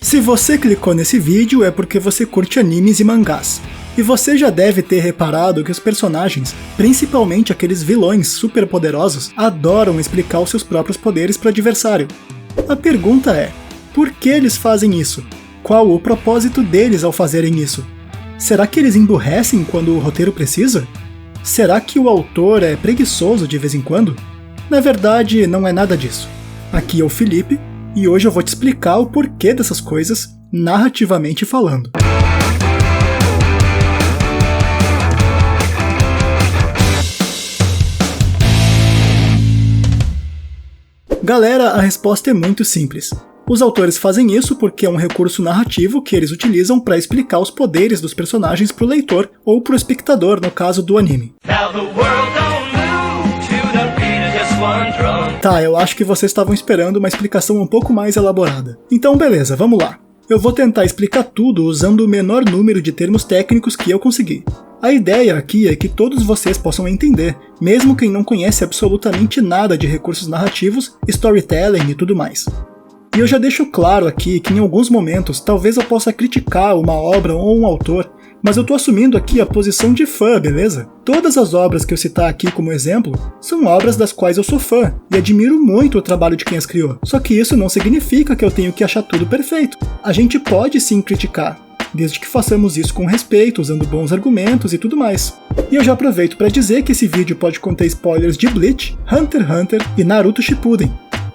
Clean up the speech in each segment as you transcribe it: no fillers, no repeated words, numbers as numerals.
Se você clicou nesse vídeo é porque você curte animes e mangás. E você já deve ter reparado que os personagens, principalmente aqueles vilões super poderosos, adoram explicar os seus próprios poderes para o adversário. A pergunta é, por que eles fazem isso? Qual o propósito deles ao fazerem isso? Será que eles emburrecem quando o roteiro precisa? Será que o autor é preguiçoso de vez em quando? Na verdade, não é nada disso. Aqui é o Felipe, e hoje eu vou te explicar o porquê dessas coisas, narrativamente falando. Galera, a resposta é muito simples. Os autores fazem isso porque é um recurso narrativo que eles utilizam para explicar os poderes dos personagens para o leitor, ou para o espectador, no caso do anime. Tá, eu acho que vocês estavam esperando uma explicação um pouco mais elaborada. Então beleza, vamos lá. Eu vou tentar explicar tudo usando o menor número de termos técnicos que eu conseguir. A ideia aqui é que todos vocês possam entender, mesmo quem não conhece absolutamente nada de recursos narrativos, storytelling e tudo mais. E eu já deixo claro aqui que em alguns momentos talvez eu possa criticar uma obra ou um autor, mas eu tô assumindo aqui a posição de fã, beleza? Todas as obras que eu citar aqui como exemplo são obras das quais eu sou fã e admiro muito o trabalho de quem as criou. Só que isso não significa que eu tenho que achar tudo perfeito. A gente pode sim criticar, desde que façamos isso com respeito, usando bons argumentos e tudo mais. E eu já aproveito para dizer que esse vídeo pode conter spoilers de Bleach, Hunter x Hunter e Naruto Shippuden,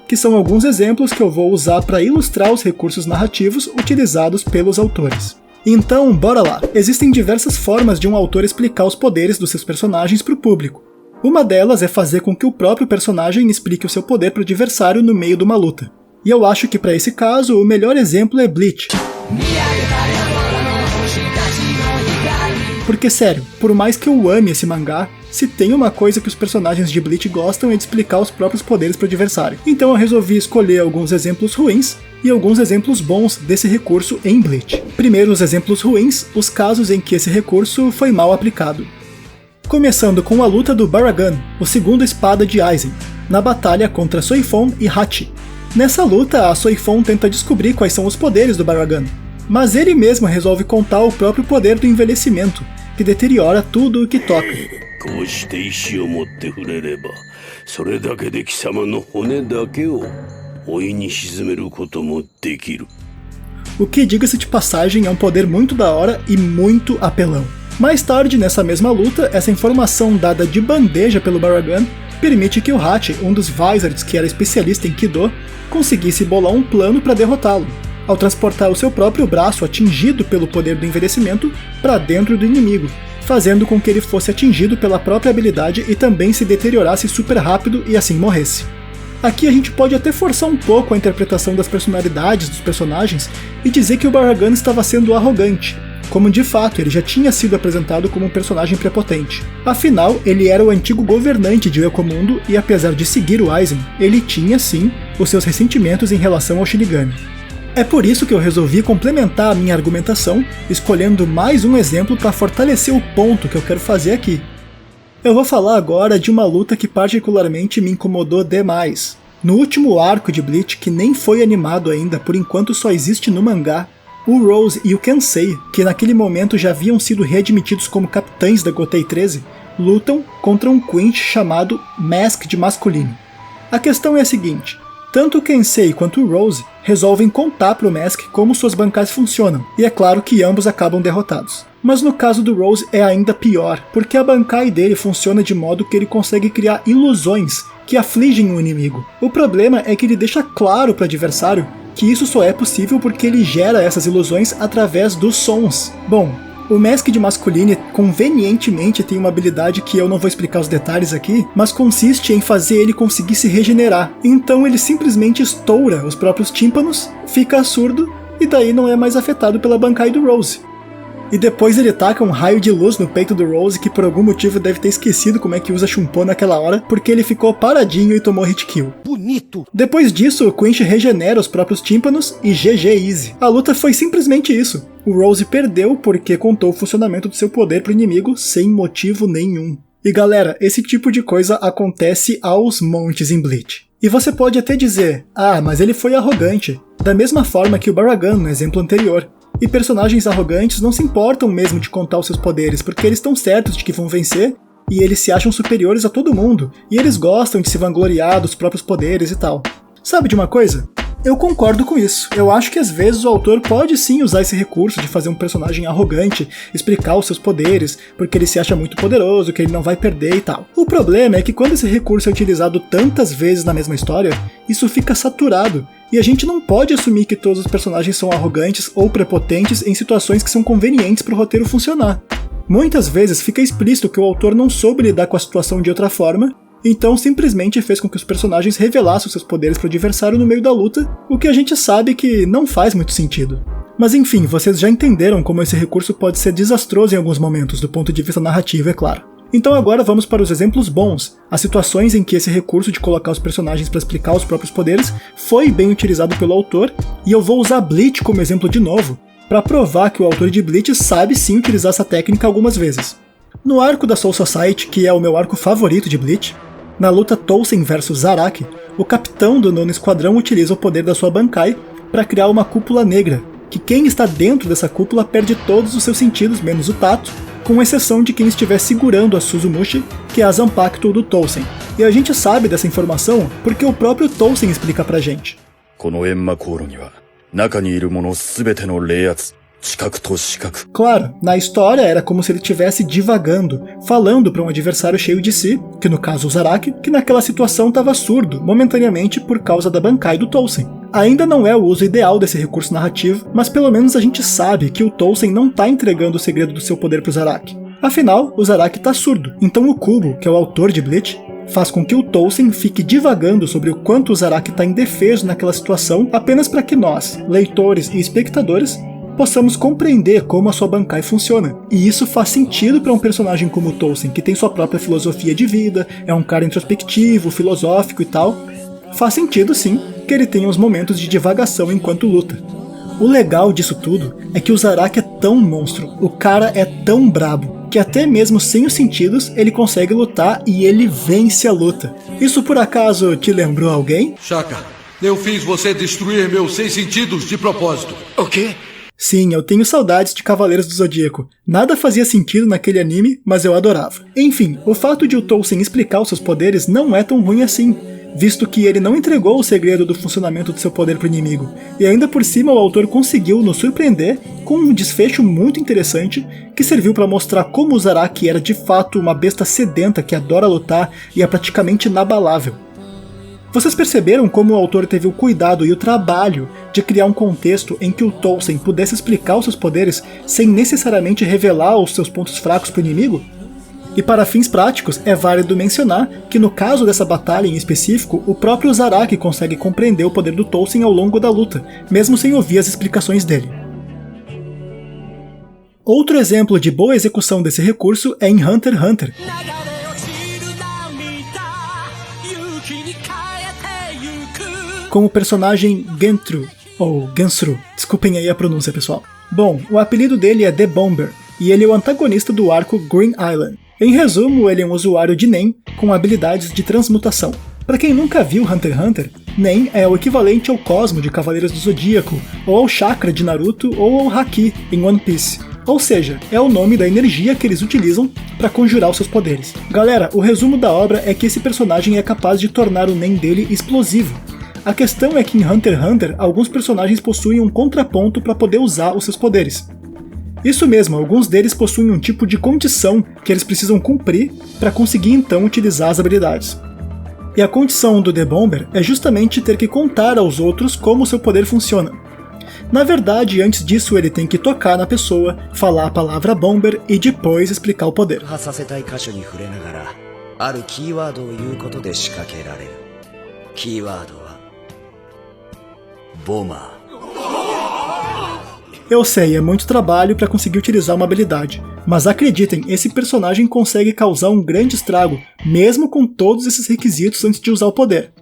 que são alguns exemplos que eu vou usar para ilustrar os recursos narrativos utilizados pelos autores. Então, bora lá! Existem diversas formas de um autor explicar os poderes dos seus personagens para o público. Uma delas é fazer com que o próprio personagem explique o seu poder para o adversário no meio de uma luta. E eu acho que para esse caso, o melhor exemplo é Bleach. Porque sério, por mais que eu ame esse mangá, se tem uma coisa que os personagens de Bleach gostam é de explicar os próprios poderes para o adversário. Então eu resolvi escolher alguns exemplos ruins e alguns exemplos bons desse recurso em Bleach. Primeiro os exemplos ruins, os casos em que esse recurso foi mal aplicado. Começando com a luta do Baragon, o segundo espada de Aizen, na batalha contra Soifon e Hachi. Nessa luta, a Soifon tenta descobrir quais são os poderes do Baragon, mas ele mesmo resolve contar o próprio poder do envelhecimento, que deteriora tudo o que toca. O que, diga-se de passagem, é um poder muito da hora e muito apelão. Mais tarde, nessa mesma luta, essa informação dada de bandeja pelo Baragon permite que o Hachi, um dos Vizards que era especialista em Kido, conseguisse bolar um plano para derrotá-lo, ao transportar o seu próprio braço atingido pelo poder do envelhecimento para dentro do inimigo, fazendo com que ele fosse atingido pela própria habilidade e também se deteriorasse super rápido e assim morresse. Aqui a gente pode até forçar um pouco a interpretação das personalidades dos personagens e dizer que o Baragon estava sendo arrogante, como de fato ele já tinha sido apresentado como um personagem prepotente. Afinal, ele era o antigo governante de Yokomundo e apesar de seguir o Aizen, ele tinha sim os seus ressentimentos em relação ao Shinigami. É por isso que eu resolvi complementar a minha argumentação, escolhendo mais um exemplo para fortalecer o ponto que eu quero fazer aqui. Eu vou falar agora de uma luta que particularmente me incomodou demais. No último arco de Bleach, que nem foi animado ainda, por enquanto só existe no mangá, o Rose e o Kensei, que naquele momento já haviam sido readmitidos como capitães da Gotei 13, lutam contra um Quinch chamado Masked Masculino. A questão é a seguinte: tanto o Kensei quanto o Rose resolvem contar pro Mask como suas bancais funcionam, e é claro que ambos acabam derrotados. Mas no caso do Rose é ainda pior, porque a bancai dele funciona de modo que ele consegue criar ilusões que afligem o inimigo. O problema é que ele deixa claro para o adversário que isso só é possível porque ele gera essas ilusões através dos sons. Bom, o Masked Masculine convenientemente tem uma habilidade que eu não vou explicar os detalhes aqui, mas consiste em fazer ele conseguir se regenerar. Então ele simplesmente estoura os próprios tímpanos, fica surdo e daí não é mais afetado pela bancai do Rose. E depois ele taca um raio de luz no peito do Rose, que por algum motivo deve ter esquecido como é que usa Shunpon naquela hora, porque ele ficou paradinho e tomou hit kill. Bonito! Depois disso, o Quinch regenera os próprios tímpanos e GG easy. A luta foi simplesmente isso. O Rose perdeu porque contou o funcionamento do seu poder pro inimigo sem motivo nenhum. E galera, esse tipo de coisa acontece aos montes em Bleach. E você pode até dizer, ah, mas ele foi arrogante. da mesma forma que o Baragon no exemplo anterior. E personagens arrogantes não se importam mesmo de contar os seus poderes, porque eles estão certos de que vão vencer, e eles se acham superiores a todo mundo, e eles gostam de se vangloriar dos próprios poderes e tal. Sabe de uma coisa? Eu concordo com isso. Eu acho que às vezes o autor pode sim usar esse recurso de fazer um personagem arrogante, explicar os seus poderes, porque ele se acha muito poderoso, que ele não vai perder e tal. O problema é que quando esse recurso é utilizado tantas vezes na mesma história, isso fica saturado, e a gente não pode assumir que todos os personagens são arrogantes ou prepotentes em situações que são convenientes para o roteiro funcionar. Muitas vezes fica explícito que o autor não soube lidar com a situação de outra forma, então simplesmente fez com que os personagens revelassem seus poderes para o adversário no meio da luta, o que a gente sabe que não faz muito sentido. Mas enfim, vocês já entenderam como esse recurso pode ser desastroso em alguns momentos, do ponto de vista narrativo, é claro. Então agora vamos para os exemplos bons, as situações em que esse recurso de colocar os personagens para explicar os próprios poderes foi bem utilizado pelo autor, e eu vou usar Bleach como exemplo de novo, para provar que o autor de Bleach sabe sim utilizar essa técnica algumas vezes. No arco da Soul Society, que é o meu arco favorito de Bleach, na luta Tolsen vs Zaraki, o capitão do 9º Esquadrão utiliza o poder da sua Bankai para criar uma cúpula negra, que quem está dentro dessa cúpula perde todos os seus sentidos, menos o tato, com exceção de quem estiver segurando a Suzumushi, que é a Zanpakuto do Tolsen. E a gente sabe dessa informação porque o próprio Tolsen explica pra gente. Claro, na história era como se ele estivesse divagando, falando para um adversário cheio de si, que no caso o Zaraki, que naquela situação estava surdo, momentaneamente por causa da Bankai do Tolsen. Ainda não é o uso ideal desse recurso narrativo, mas pelo menos a gente sabe que o Tolsen não está entregando o segredo do seu poder pro Zaraki. Afinal, o Zaraki está surdo, então o Kubo, que é o autor de Bleach, faz com que o Tolsen fique divagando sobre o quanto o Zaraki está indefeso naquela situação, apenas para que nós, leitores e espectadores, possamos compreender como a sua Bankai funciona. E isso faz sentido para um personagem como o Tolsen, que tem sua própria filosofia de vida, é um cara introspectivo, filosófico e tal. Faz sentido sim que ele tenha uns momentos de divagação enquanto luta. O legal disso tudo é que o Zaraki é tão monstro, o cara é tão brabo, que até mesmo sem os sentidos ele consegue lutar e ele vence a luta. Isso por acaso te lembrou alguém? Shaka, eu fiz você destruir meus 6 sentidos de propósito. O quê? Sim, eu tenho saudades de Cavaleiros do Zodíaco. Nada fazia sentido naquele anime, mas eu adorava. Enfim, o fato de o Tolsen explicar os seus poderes não é tão ruim assim, visto que ele não entregou o segredo do funcionamento do seu poder para o inimigo, e ainda por cima o autor conseguiu nos surpreender com um desfecho muito interessante que serviu para mostrar como o Zaraki era de fato uma besta sedenta que adora lutar e é praticamente inabalável. Vocês perceberam como o autor teve o cuidado e o trabalho de criar um contexto em que o Tolsen pudesse explicar os seus poderes sem necessariamente revelar os seus pontos fracos para o inimigo? E para fins práticos, é válido mencionar que no caso dessa batalha em específico, o próprio Zaraki consegue compreender o poder do Tolsen ao longo da luta, mesmo sem ouvir as explicações dele. Outro exemplo de boa execução desse recurso é em Hunter x Hunter. Com o personagem Gentru, ou Gensru, desculpem aí a pronúncia pessoal. Bom, o apelido dele é The Bomber, e ele é o antagonista do arco Green Island. Em resumo, ele é um usuário de Nen com habilidades de transmutação. Para quem nunca viu Hunter x Hunter, Nen é o equivalente ao Cosmo de Cavaleiros do Zodíaco, ou ao Chakra de Naruto, ou ao Haki em One Piece. Ou seja, é o nome da energia que eles utilizam para conjurar os seus poderes. Galera, o resumo da obra é que esse personagem é capaz de tornar o Nen dele explosivo. A questão é que em Hunter x Hunter, alguns personagens possuem um contraponto para poder usar os seus poderes. Isso mesmo, alguns deles possuem um tipo de condição que eles precisam cumprir para conseguir então utilizar as habilidades. E a condição do The Bomber é justamente ter que contar aos outros como o seu poder funciona. Na verdade, antes disso ele tem que tocar na pessoa, falar a palavra Bomber e depois explicar o poder. Eu sei, é muito trabalho para conseguir utilizar uma habilidade, mas acreditem, esse personagem consegue causar um grande estrago, mesmo com todos esses requisitos antes de usar o poder.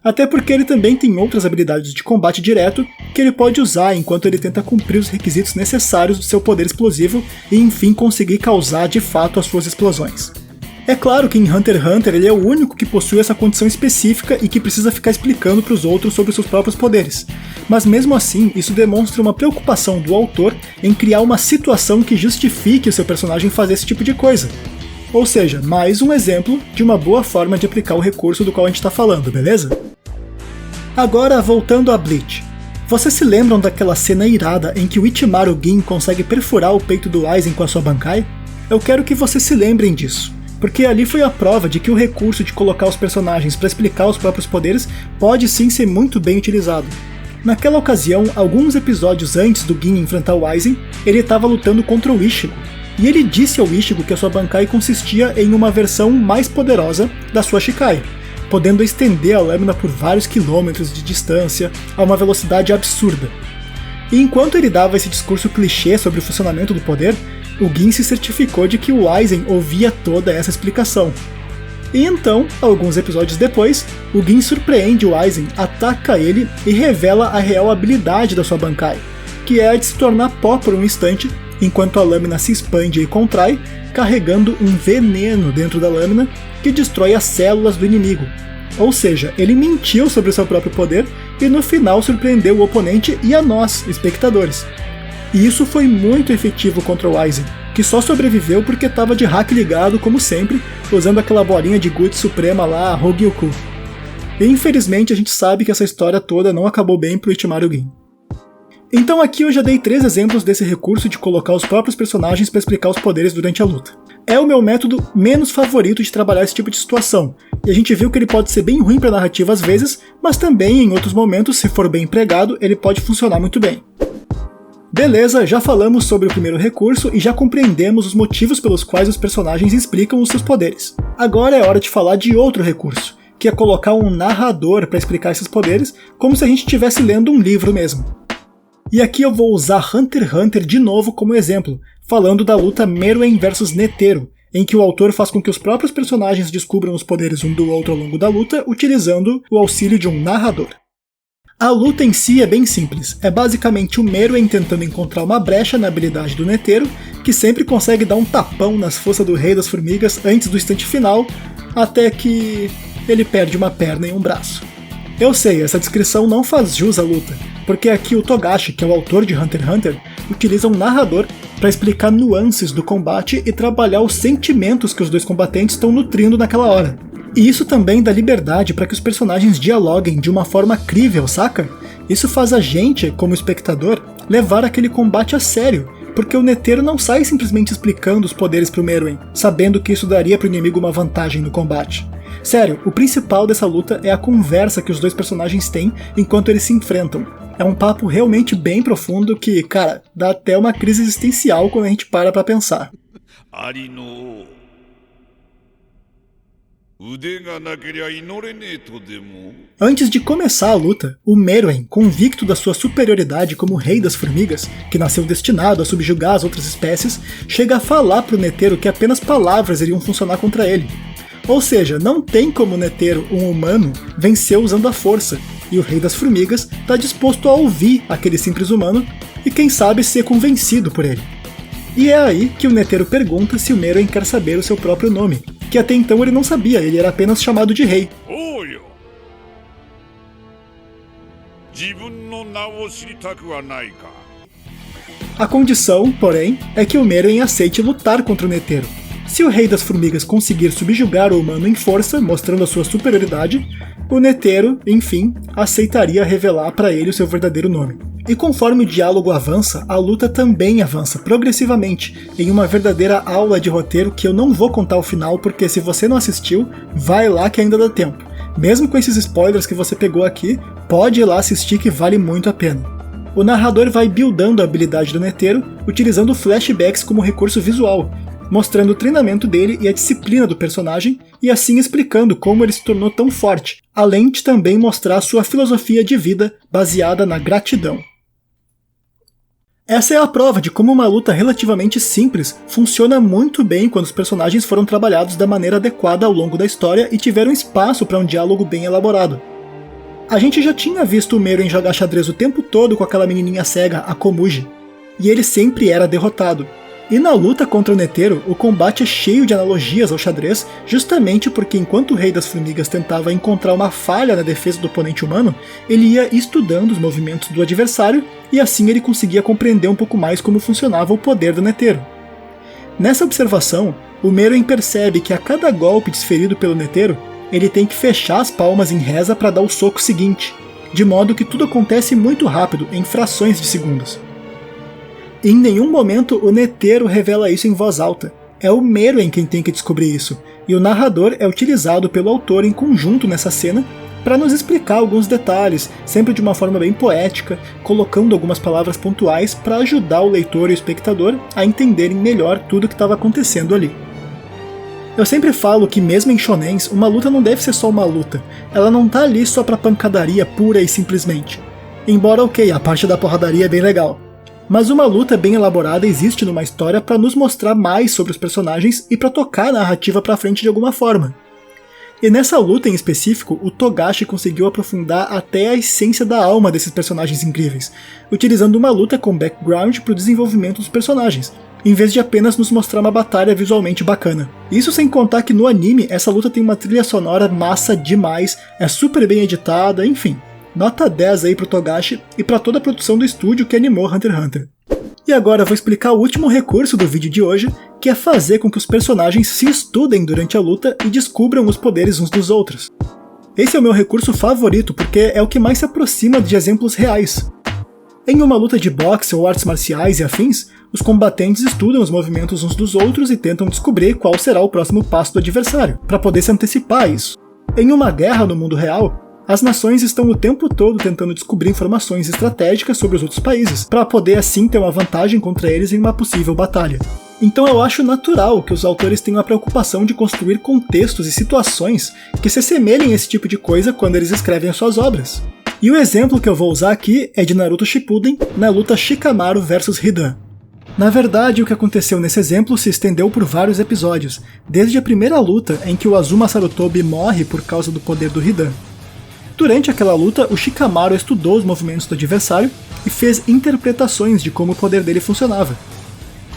Até porque ele também tem outras habilidades de combate direto que ele pode usar enquanto ele tenta cumprir os requisitos necessários do seu poder explosivo e enfim conseguir causar de fato as suas explosões. É claro que em Hunter x Hunter ele é o único que possui essa condição específica e que precisa ficar explicando para os outros sobre seus próprios poderes. Mas mesmo assim, isso demonstra uma preocupação do autor em criar uma situação que justifique o seu personagem fazer esse tipo de coisa. Ou seja, mais um exemplo de uma boa forma de aplicar o recurso do qual a gente está falando, beleza? Agora, voltando a Bleach. Vocês se lembram daquela cena irada em que o Ichimaru Gin consegue perfurar o peito do Aizen com a sua Bankai? Eu quero que vocês se lembrem disso, porque ali foi a prova de que o recurso de colocar os personagens para explicar os próprios poderes pode sim ser muito bem utilizado. Naquela ocasião, alguns episódios antes do Gin enfrentar o Aizen, ele estava lutando contra o Ichigo, e ele disse ao Ichigo que a sua Bankai consistia em uma versão mais poderosa da sua Shikai, podendo estender a lâmina por vários quilômetros de distância a uma velocidade absurda. E enquanto ele dava esse discurso clichê sobre o funcionamento do poder, o Gin se certificou de que o Aizen ouvia toda essa explicação. E então, alguns episódios depois, o Gin surpreende o Aizen, ataca ele e revela a real habilidade da sua Bankai, que é a de se tornar pó por um instante, enquanto a lâmina se expande e contrai, carregando um veneno dentro da lâmina que destrói as células do inimigo. Ou seja, ele mentiu sobre o seu próprio poder e no final surpreendeu o oponente e a nós, espectadores. E isso foi muito efetivo contra o Aizen, que só sobreviveu porque estava de hack ligado como sempre, usando aquela bolinha de Guts suprema lá, a Hogyoku. E infelizmente a gente sabe que essa história toda não acabou bem pro Ichimaru Gin. Então aqui eu já dei 3 exemplos desse recurso de colocar os próprios personagens para explicar os poderes durante a luta. É o meu método menos favorito de trabalhar esse tipo de situação, e a gente viu que ele pode ser bem ruim para a narrativa às vezes, mas também em outros momentos, se for bem empregado, ele pode funcionar muito bem. Beleza, já falamos sobre o primeiro recurso e já compreendemos os motivos pelos quais os personagens explicam os seus poderes. Agora é hora de falar de outro recurso, que é colocar um narrador para explicar esses poderes, como se a gente estivesse lendo um livro mesmo. E aqui eu vou usar Hunter x Hunter de novo como exemplo, falando da luta Meruem vs Netero, em que o autor faz com que os próprios personagens descubram os poderes um do outro ao longo da luta, utilizando o auxílio de um narrador. A luta em si é bem simples, é basicamente o Meruem tentando encontrar uma brecha na habilidade do Netero, que sempre consegue dar um tapão nas forças do Rei das Formigas antes do instante final, até que ele perde uma perna e um braço. Eu sei, essa descrição não faz jus à luta, porque aqui o Togashi, que é o autor de Hunter x Hunter, utiliza um narrador para explicar nuances do combate e trabalhar os sentimentos que os dois combatentes estão nutrindo naquela hora. E isso também dá liberdade para que os personagens dialoguem de uma forma crível, saca? Isso faz a gente, como espectador, levar aquele combate a sério, porque o Netero não sai simplesmente explicando os poderes pro Meruem, sabendo que isso daria pro inimigo uma vantagem no combate. Sério, o principal dessa luta é a conversa que os dois personagens têm enquanto eles se enfrentam. É um papo realmente bem profundo que, cara, dá até uma crise existencial quando a gente para pra pensar. Antes de começar a luta, o Meruem, convicto da sua superioridade como rei das formigas, que nasceu destinado a subjugar as outras espécies, chega a falar pro Netero que apenas palavras iriam funcionar contra ele. Ou seja, não tem como o Netero, um humano, vencer usando a força, e o Rei das Formigas está disposto a ouvir aquele simples humano e quem sabe ser convencido por ele. E é aí que o Netero pergunta se o Meruem quer saber o seu próprio nome, que até então ele não sabia, ele era apenas chamado de Rei. A condição, porém, é que o Meruem aceite lutar contra o Netero. Se o Rei das Formigas conseguir subjugar o humano em força, mostrando a sua superioridade, o Netero, enfim, aceitaria revelar para ele o seu verdadeiro nome. E conforme o diálogo avança, a luta também avança progressivamente, em uma verdadeira aula de roteiro que eu não vou contar o final, porque se você não assistiu, vai lá que ainda dá tempo. Mesmo com esses spoilers que você pegou aqui, pode ir lá assistir que vale muito a pena. O narrador vai buildando a habilidade do Netero, utilizando flashbacks como recurso visual, mostrando o treinamento dele e a disciplina do personagem, e assim explicando como ele se tornou tão forte, além de também mostrar sua filosofia de vida baseada na gratidão. Essa é a prova de como uma luta relativamente simples funciona muito bem quando os personagens foram trabalhados da maneira adequada ao longo da história e tiveram espaço para um diálogo bem elaborado. A gente já tinha visto o Meruem jogar xadrez o tempo todo com aquela menininha cega, a Komuji, e ele sempre era derrotado. E na luta contra o Netero, o combate é cheio de analogias ao xadrez, justamente porque enquanto o Rei das Formigas tentava encontrar uma falha na defesa do oponente humano, ele ia estudando os movimentos do adversário, e assim ele conseguia compreender um pouco mais como funcionava o poder do Netero. Nessa observação, o Meruem percebe que a cada golpe desferido pelo Netero, ele tem que fechar as palmas em reza para dar o soco seguinte, de modo que tudo acontece muito rápido, em frações de segundos. Em nenhum momento o Netero revela isso em voz alta, é o Meruem quem tem que descobrir isso, e o narrador é utilizado pelo autor em conjunto nessa cena para nos explicar alguns detalhes, sempre de uma forma bem poética, colocando algumas palavras pontuais para ajudar o leitor e o espectador a entenderem melhor tudo o que estava acontecendo ali. Eu sempre falo que mesmo em shonens, uma luta não deve ser só uma luta, ela não tá ali só pra pancadaria pura e simplesmente. Embora ok, a parte da porradaria é bem legal. Mas uma luta bem elaborada existe numa história para nos mostrar mais sobre os personagens e para tocar a narrativa pra frente de alguma forma. E nessa luta em específico, o Togashi conseguiu aprofundar até a essência da alma desses personagens incríveis, utilizando uma luta com background para o desenvolvimento dos personagens, em vez de apenas nos mostrar uma batalha visualmente bacana. Isso sem contar que no anime essa luta tem uma trilha sonora massa demais, é super bem editada, enfim. Nota 10 aí pro Togashi e para toda a produção do estúdio que animou Hunter x Hunter. E agora eu vou explicar o último recurso do vídeo de hoje, que é fazer com que os personagens se estudem durante a luta e descubram os poderes uns dos outros. Esse é o meu recurso favorito porque é o que mais se aproxima de exemplos reais. Em uma luta de boxe ou artes marciais e afins, os combatentes estudam os movimentos uns dos outros e tentam descobrir qual será o próximo passo do adversário, para poder se antecipar a isso. Em uma guerra no mundo real, as nações estão o tempo todo tentando descobrir informações estratégicas sobre os outros países, para poder assim ter uma vantagem contra eles em uma possível batalha. Então eu acho natural que os autores tenham a preocupação de construir contextos e situações que se assemelhem a esse tipo de coisa quando eles escrevem as suas obras. E o exemplo que eu vou usar aqui é de Naruto Shippuden, na luta Shikamaru vs Hidan. Na verdade, o que aconteceu nesse exemplo se estendeu por vários episódios, desde a primeira luta em que o Azuma Sarutobi morre por causa do poder do Hidan. Durante aquela luta, o Shikamaru estudou os movimentos do adversário e fez interpretações de como o poder dele funcionava.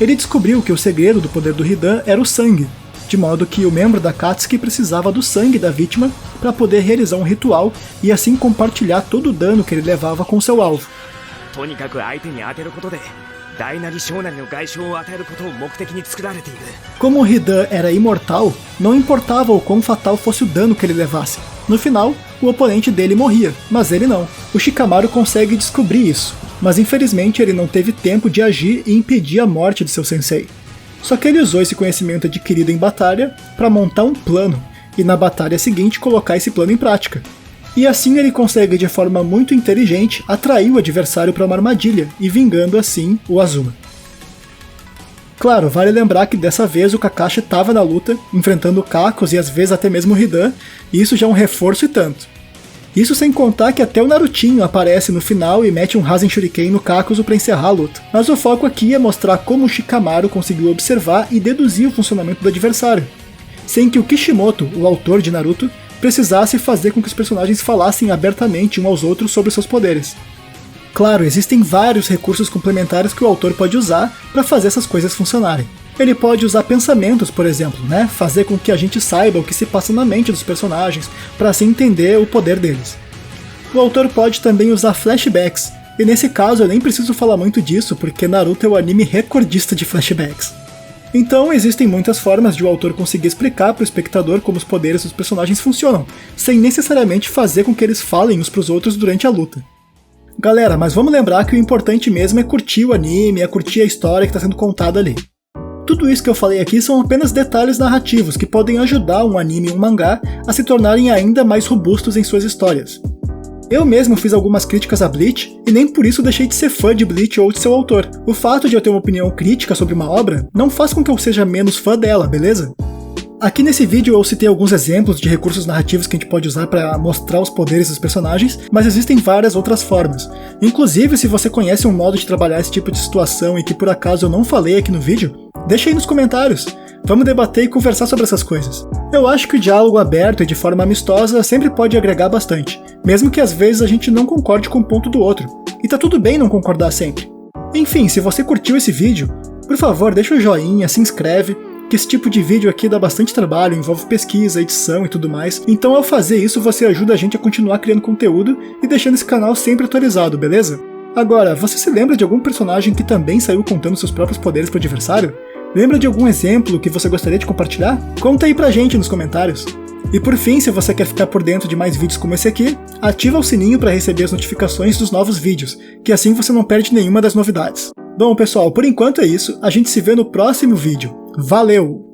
Ele descobriu que o segredo do poder do Hidan era o sangue, de modo que o membro da Akatsuki precisava do sangue da vítima para poder realizar um ritual e assim compartilhar todo o dano que ele levava com seu alvo. Como o Hidan era imortal, não importava o quão fatal fosse o dano que ele levasse. No final, o oponente dele morria, mas ele não. O Shikamaru consegue descobrir isso, mas infelizmente ele não teve tempo de agir e impedir a morte de seu sensei. Só que ele usou esse conhecimento adquirido em batalha para montar um plano, e na batalha seguinte colocar esse plano em prática. E assim ele consegue de forma muito inteligente atrair o adversário para uma armadilha, e vingando assim o Azuma. Claro, vale lembrar que dessa vez o Kakashi estava na luta, enfrentando o Kakos e às vezes até mesmo o Hidan, e isso já é um reforço e tanto. Isso sem contar que até o Narutinho aparece no final e mete um Rasen Shuriken no Kakuzu para encerrar a luta. Mas o foco aqui é mostrar como o Shikamaru conseguiu observar e deduzir o funcionamento do adversário, sem que o Kishimoto, o autor de Naruto, precisasse fazer com que os personagens falassem abertamente uns aos outros sobre seus poderes. Claro, existem vários recursos complementares que o autor pode usar para fazer essas coisas funcionarem. Ele pode usar pensamentos, por exemplo, fazer com que a gente saiba o que se passa na mente dos personagens, para assim entender o poder deles. O autor pode também usar flashbacks, e nesse caso eu nem preciso falar muito disso, porque Naruto é o anime recordista de flashbacks. Então existem muitas formas de o autor conseguir explicar para o espectador como os poderes dos personagens funcionam, sem necessariamente fazer com que eles falem uns para os outros durante a luta. Galera, mas vamos lembrar que o importante mesmo é curtir o anime, é curtir a história que está sendo contada ali. Tudo isso que eu falei aqui são apenas detalhes narrativos que podem ajudar um anime e um mangá a se tornarem ainda mais robustos em suas histórias. Eu mesmo fiz algumas críticas a Bleach, e nem por isso deixei de ser fã de Bleach ou de seu autor. O fato de eu ter uma opinião crítica sobre uma obra não faz com que eu seja menos fã dela, beleza? Aqui nesse vídeo eu citei alguns exemplos de recursos narrativos que a gente pode usar para mostrar os poderes dos personagens, mas existem várias outras formas. Inclusive, se você conhece um modo de trabalhar esse tipo de situação e que por acaso eu não falei aqui no vídeo, deixa aí nos comentários. Vamos debater e conversar sobre essas coisas. Eu acho que o diálogo aberto e de forma amistosa sempre pode agregar bastante, mesmo que às vezes a gente não concorde com o ponto do outro. E tá tudo bem não concordar sempre. Enfim, se você curtiu esse vídeo, Por favor, deixa o joinha, se inscreve, que esse tipo de vídeo aqui dá bastante trabalho, envolve pesquisa, edição e tudo mais, então ao fazer isso você ajuda a gente a continuar criando conteúdo e deixando esse canal sempre atualizado, beleza? Agora, você se lembra de algum personagem que também saiu contando seus próprios poderes pro adversário? Lembra de algum exemplo que você gostaria de compartilhar? Conta aí pra gente nos comentários. E por fim, se você quer ficar por dentro de mais vídeos como esse aqui, ativa o sininho para receber as notificações dos novos vídeos, que assim você não perde nenhuma das novidades. Bom pessoal, por enquanto é isso, a gente se vê no próximo vídeo. Valeu!